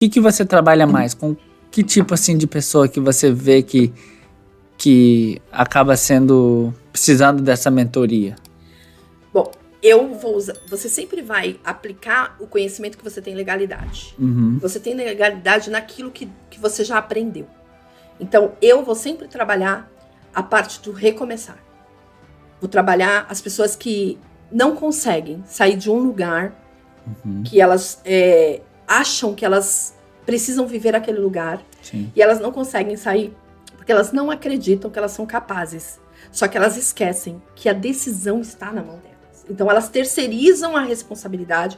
que você trabalha mais? Com que tipo assim de pessoa que você vê que acaba precisando dessa mentoria? Bom, eu vou usar. Você sempre vai aplicar o conhecimento que você tem legalidade. Uhum. Você tem legalidade naquilo que você já aprendeu. Então, eu vou sempre trabalhar a parte do recomeçar. Vou trabalhar as pessoas que não conseguem sair de um lugar, que elas acham que elas precisam viver aquele lugar. Sim. E elas não conseguem sair porque elas não acreditam que elas são capazes. Só que elas esquecem que a decisão está na mão delas. Então elas terceirizam a responsabilidade.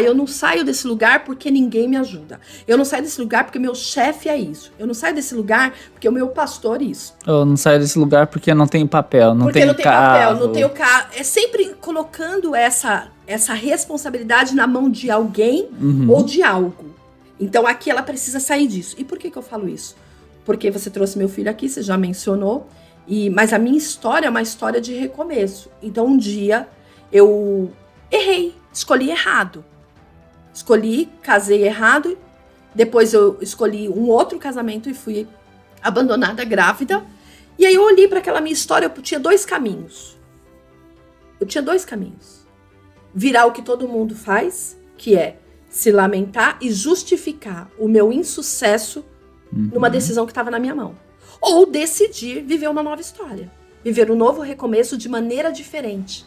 Eu não saio desse lugar porque ninguém me ajuda. Eu não saio desse lugar porque meu chefe é isso. Eu não saio desse lugar porque o meu pastor é isso. Eu não saio desse lugar porque não tenho papel, não tenho carro. Não tenho carro. É sempre colocando essa responsabilidade na mão de alguém ou de algo. Então aqui ela precisa sair disso. E por que eu falo isso? Porque você trouxe meu filho aqui, você já mencionou. Mas a minha história é uma história de recomeço. Então um dia eu errei, escolhi errado. Casei errado. Depois eu escolhi um outro casamento e fui abandonada grávida. E aí eu olhei para aquela minha história, eu tinha dois caminhos. Virar o que todo mundo faz, que é se lamentar e justificar o meu insucesso numa decisão que estava na minha mão. Ou decidir viver uma nova história. Viver um novo recomeço de maneira diferente.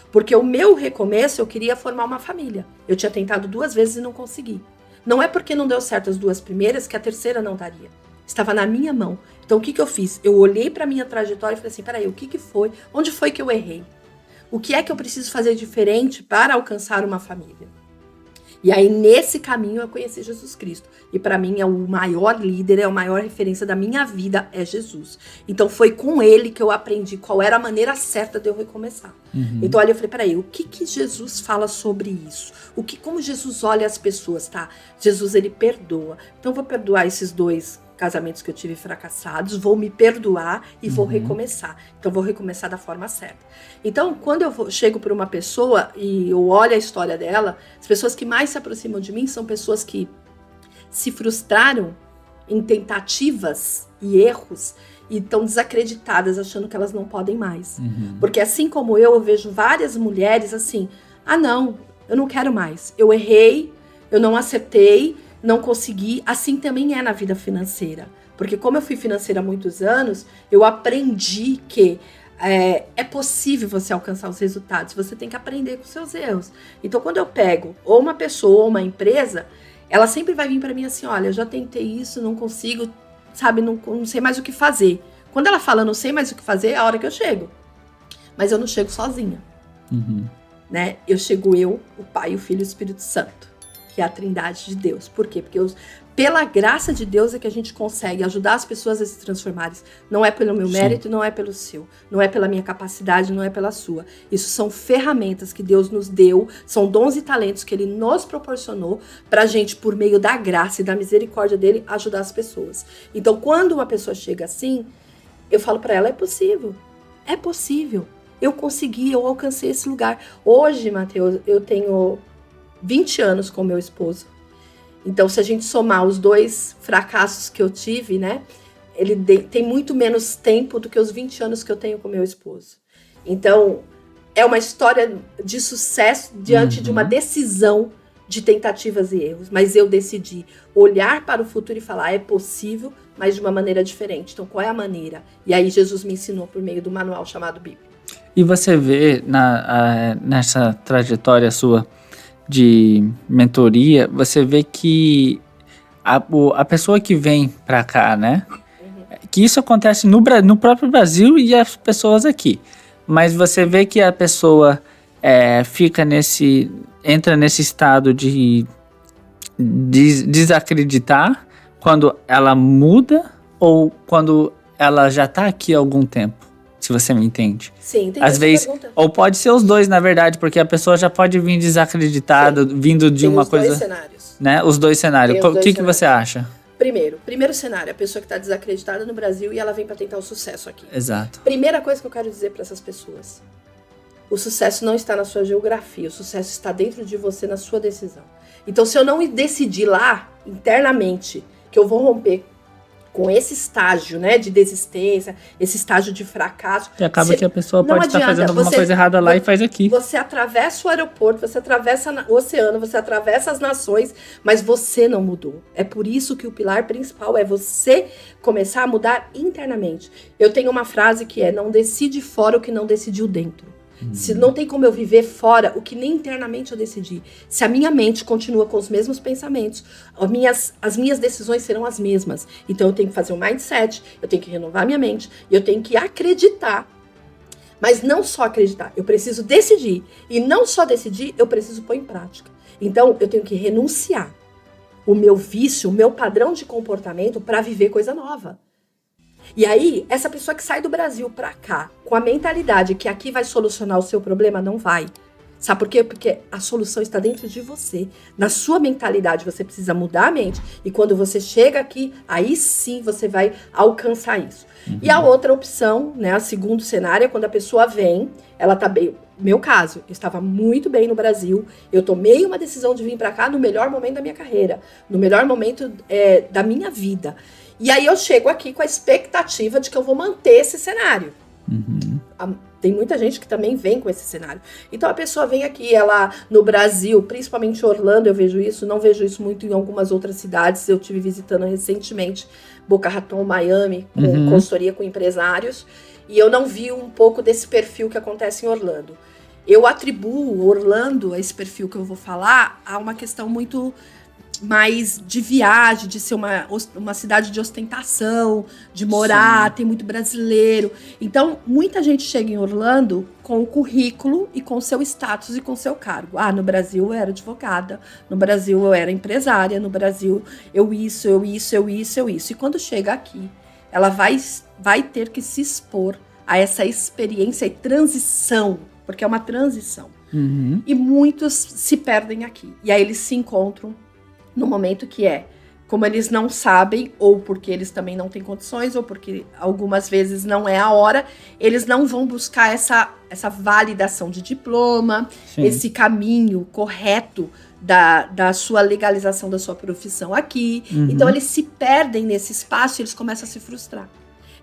Porque o meu recomeço, eu queria formar uma família. Eu tinha tentado 2 vezes e não consegui. Não é porque não deu certo as 2 primeiras que a terceira não daria. Estava na minha mão. Então o que eu fiz? Eu olhei para a minha trajetória e falei assim, peraí, o que foi? Onde foi que eu errei? O que é que eu preciso fazer diferente para alcançar uma família? E aí, nesse caminho, eu conheci Jesus Cristo. E para mim, é o maior líder, é a maior referência da minha vida, é Jesus. Então, foi com ele que eu aprendi qual era a maneira certa de eu recomeçar. Então, ali eu falei, peraí, o que Jesus fala sobre isso? Como Jesus olha as pessoas, tá? Jesus, ele perdoa. Então, eu vou perdoar esses 2 casamentos que eu tive fracassados, vou me perdoar e vou recomeçar. Então, vou recomeçar da forma certa. Então, quando eu chego para uma pessoa e eu olho a história dela, as pessoas que mais se aproximam de mim são pessoas que se frustraram em tentativas e erros e estão desacreditadas, achando que elas não podem mais. Porque assim como eu vejo várias mulheres assim, não, eu não quero mais. Eu errei, eu não acertei, não consegui. Assim também é na vida financeira. Porque como eu fui financeira há muitos anos, eu aprendi que é possível você alcançar os resultados. Você tem que aprender com seus erros. Então, quando eu pego ou uma pessoa ou uma empresa, ela sempre vai vir para mim assim, olha, eu já tentei isso, não consigo, sabe, não sei mais o que fazer. Quando ela fala não sei mais o que fazer, é a hora que eu chego. Mas eu não chego sozinha. Né? Eu chego o Pai, o Filho e o Espírito Santo, que é a trindade de Deus. Por quê? Porque pela graça de Deus é que a gente consegue ajudar as pessoas a se transformarem. Não é pelo meu mérito, não é pelo seu. Não é pela minha capacidade, não é pela sua. Isso são ferramentas que Deus nos deu, são dons e talentos que Ele nos proporcionou pra gente, por meio da graça e da misericórdia dEle, ajudar as pessoas. Então, quando uma pessoa chega assim, eu falo pra ela, é possível. É possível. Eu consegui, eu alcancei esse lugar. Hoje, Mateus, eu tenho 20 anos com meu esposo. Então, se a gente somar os 2 fracassos que eu tive, né? Ele tem muito menos tempo do que os 20 anos que eu tenho com meu esposo. Então, é uma história de sucesso diante de uma decisão de tentativas e erros. Mas eu decidi olhar para o futuro e falar, é possível, mas de uma maneira diferente. Então, qual é a maneira? E aí, Jesus me ensinou por meio do manual chamado Bíblia. E você vê nessa trajetória sua de mentoria, você vê que a pessoa que vem pra cá, né? Que isso acontece no próprio Brasil e as pessoas aqui. Mas você vê que a pessoa entra nesse estado de desacreditar quando ela muda ou quando ela já tá aqui há algum tempo. Se você me entende. Sim, entendi. Às vezes, ou pode ser os 2, na verdade, porque a pessoa já pode vir desacreditada, vindo de uma coisa... Os 2 cenários. Né? Os 2 cenários. O que você acha? Primeiro cenário, a pessoa que está desacreditada no Brasil e ela vem para tentar o sucesso aqui. Exato. Primeira coisa que eu quero dizer para essas pessoas. O sucesso não está na sua geografia, o sucesso está dentro de você, na sua decisão. Então, se eu não decidir lá, internamente, que eu vou romper com esse estágio, né, de desistência, esse estágio de fracasso. E acaba que a pessoa pode estar fazendo alguma coisa errada lá e faz aqui. Você atravessa o aeroporto, você atravessa o oceano, você atravessa as nações, mas você não mudou. É por isso que o pilar principal é você começar a mudar internamente. Eu tenho uma frase que é: não decide fora o que não decidiu dentro. Se não tem como eu viver fora o que nem internamente eu decidi. Se a minha mente continua com os mesmos pensamentos, as minhas decisões serão as mesmas. Então eu tenho que fazer um mindset, eu tenho que renovar minha mente, e eu tenho que acreditar. Mas não só acreditar, eu preciso decidir. E não só decidir, eu preciso pôr em prática. Então eu tenho que renunciar o meu vício, o meu padrão de comportamento para viver coisa nova. E aí, essa pessoa que sai do Brasil pra cá, com a mentalidade que aqui vai solucionar o seu problema, não vai. Sabe por quê? Porque a solução está dentro de você. Na sua mentalidade, você precisa mudar a mente. E quando você chega aqui, aí sim você vai alcançar isso. E a outra opção, né, o segundo cenário, é quando a pessoa vem, ela tá bem... Meu caso, eu estava muito bem no Brasil, eu tomei uma decisão de vir pra cá no melhor momento da minha carreira, no melhor momento da minha vida. E aí eu chego aqui com a expectativa de que eu vou manter esse cenário. Tem muita gente que também vem com esse cenário. Então a pessoa vem aqui, ela no Brasil, principalmente Orlando, eu vejo isso, não vejo isso muito em algumas outras cidades. Eu estive visitando recentemente Boca Raton, Miami, com consultoria com empresários, e eu não vi um pouco desse perfil que acontece em Orlando. Eu atribuo Orlando, esse perfil que eu vou falar, a uma questão muito mais de viagem, de ser uma cidade de ostentação, de morar, tem muito brasileiro. Então, muita gente chega em Orlando com o currículo e com o seu status e com o seu cargo. Ah, no Brasil eu era advogada, no Brasil eu era empresária, no Brasil eu isso. E quando chega aqui, ela vai ter que se expor a essa experiência e transição, porque é uma transição. E muitos se perdem aqui. E aí eles se encontram no momento que como eles não sabem, ou porque eles também não têm condições, ou porque algumas vezes não é a hora, eles não vão buscar essa validação de diploma, esse caminho correto da sua legalização da sua profissão aqui. Então eles se perdem nesse espaço e eles começam a se frustrar.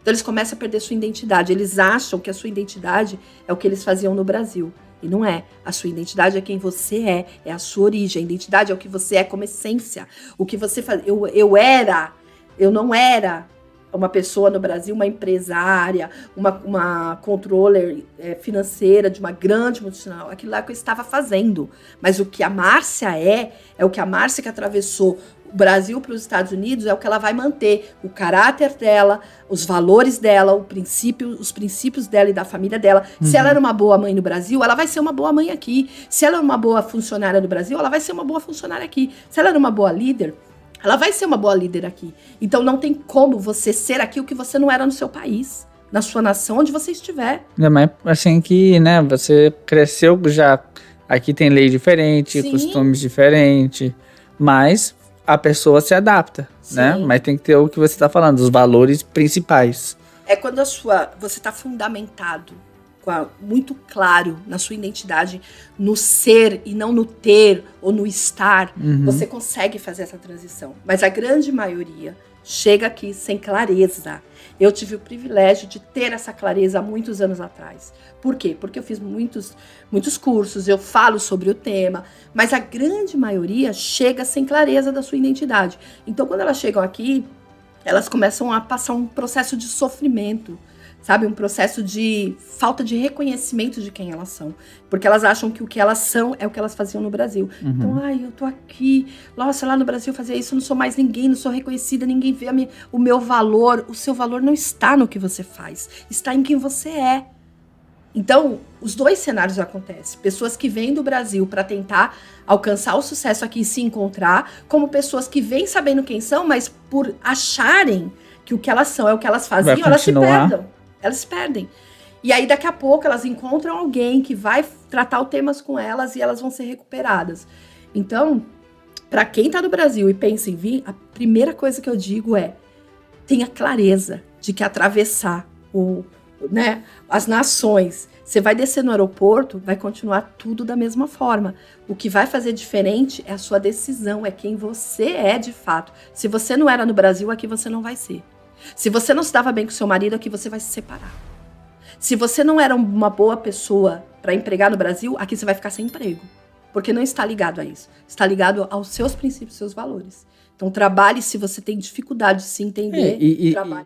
Então eles começam a perder sua identidade. Eles acham que a sua identidade é o que eles faziam no Brasil. E não é. A sua identidade é quem você é a sua origem. A identidade é o que você é como essência. O que você faz. Eu não era uma pessoa no Brasil, uma empresária, uma controller financeira de uma grande multinacional. Aquilo lá que eu estava fazendo. Mas o que a Márcia é o que a Márcia que atravessou o Brasil para os Estados Unidos, é o que ela vai manter. O caráter dela, os valores dela, os princípios dela e da família dela. Se ela era uma boa mãe no Brasil, ela vai ser uma boa mãe aqui. Se ela era uma boa funcionária no Brasil, ela vai ser uma boa funcionária aqui. Se ela era uma boa líder, ela vai ser uma boa líder aqui. Então não tem como você ser aqui o que você não era no seu país, na sua nação, onde você estiver. Mas assim que, né, você cresceu já, aqui tem lei diferente, costumes diferentes, mas a pessoa se adapta, né? Mas tem que ter o que você está falando, os valores principais. É quando você está fundamentado, muito claro na sua identidade, no ser e não no ter ou no estar, você consegue fazer essa transição. Mas a grande maioria chega aqui sem clareza. Eu tive o privilégio de ter essa clareza há muitos anos atrás. Por quê? Porque eu fiz muitos cursos, eu falo sobre o tema, mas a grande maioria chega sem clareza da sua identidade. Então, quando elas chegam aqui, elas começam a passar um processo de sofrimento, sabe? Um processo de falta de reconhecimento de quem elas são. Porque elas acham que o que elas são é o que elas faziam no Brasil. Então, eu tô aqui, nossa, lá no Brasil eu fazia isso, eu não sou mais ninguém, não sou reconhecida, ninguém vê o meu valor. O seu valor não está no que você faz, está em quem você é. Então, os dois cenários acontecem. Pessoas que vêm do Brasil para tentar alcançar o sucesso aqui e se encontrar, como pessoas que vêm sabendo quem são, mas por acharem que o que elas são é o que elas faziam, elas se perdem. Elas se perdem. E aí, daqui a pouco, elas encontram alguém que vai tratar os temas com elas e elas vão ser recuperadas. Então, para quem tá no Brasil e pensa em vir, a primeira coisa que eu digo é: tenha clareza de que atravessar o né, as nações. Você vai descer no aeroporto, vai continuar tudo da mesma forma. O que vai fazer diferente é a sua decisão, é quem você é de fato. Se você não era no Brasil, aqui você não vai ser. Se você não se dava bem com seu marido, aqui você vai se separar. Se você não era uma boa pessoa para empregar no Brasil, aqui você vai ficar sem emprego. Porque não está ligado a isso. Está ligado aos seus princípios, seus valores. Então trabalhe se você tem dificuldade de se entender. Trabalhe.